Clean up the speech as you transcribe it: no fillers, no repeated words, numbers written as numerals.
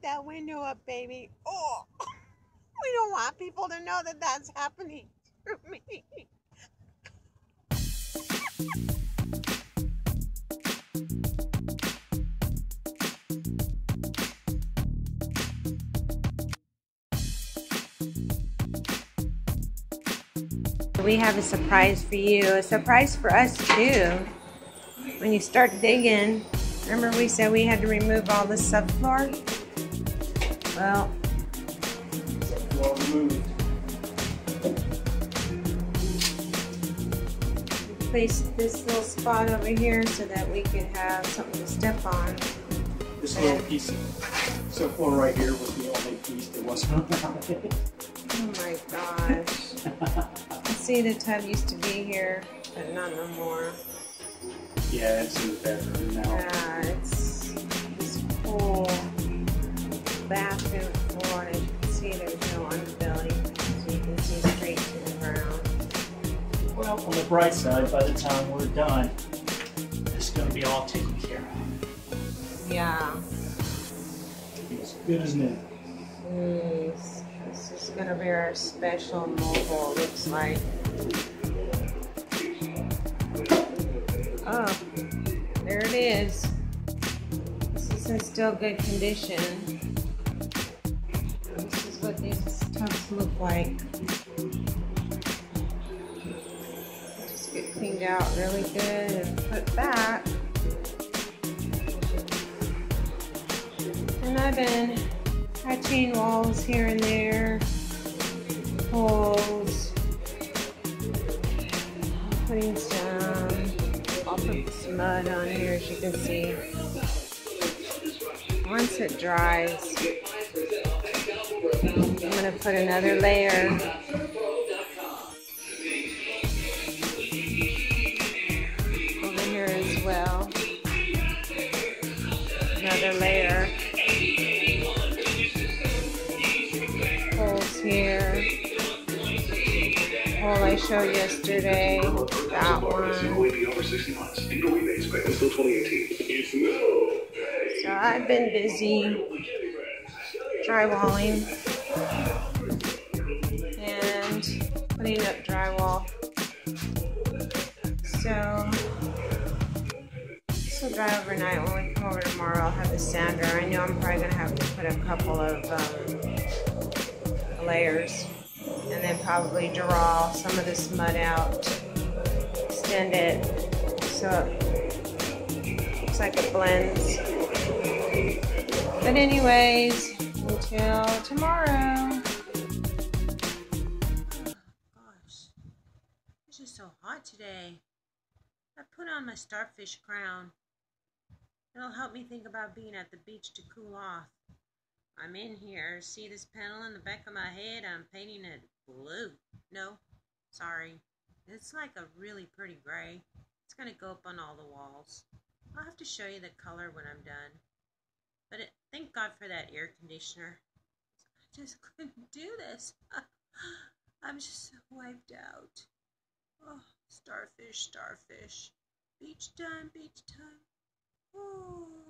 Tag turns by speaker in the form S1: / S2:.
S1: that window up, baby. Oh, we don't want people to know that that's happening to me. We have a surprise for you, a surprise for us too. When you start digging, remember we said we had to remove all the subfloor? Well, place this little spot over here so that we could have something to step on.
S2: This little piece of subfloor right here was the only piece that wasn't around it.
S1: Oh my gosh. See, the tub used to be here, but not no more.
S2: Yeah, it's in the bedroom now.
S1: Yeah, it's this whole bathroom floor, and as you can see, there's no underbelly, so you can see straight to the ground.
S2: Well, on the bright side, by the time we're done, it's going to be all taken care of.
S1: Yeah.
S2: It's good as new.
S1: Yes. This is going to be our special mobile, looks like. Oh, there it is. This is in still good condition. This is what these tubs look like. Just get cleaned out really good and put back. And I've been patching walls here and there, holes, putting I'll put some mud on here as you can see. Once it dries, I'm going to put another layer. Over here as well. Another layer. Holes here. Hole I showed yesterday. That one. So I've been busy drywalling and putting up drywall. So this will dry overnight. When we come over tomorrow, I'll have the sander. I know I'm probably going to have to put a couple of layers and then probably draw some of this mud out, extend it so it looks like it blends. But anyways, until tomorrow. Oh gosh, it's just so hot today. I put on my starfish crown. It'll help me think about being at the beach to cool off. I'm in here. See this panel in the back of my head? I'm painting it blue. No, sorry. It's like a really pretty gray. It's going to go up on all the walls. I'll have to show you the color when I'm done. But thank God for that air conditioner. I just couldn't do this. I'm just so wiped out. Oh, starfish, starfish. Beach time, beach time. Oh.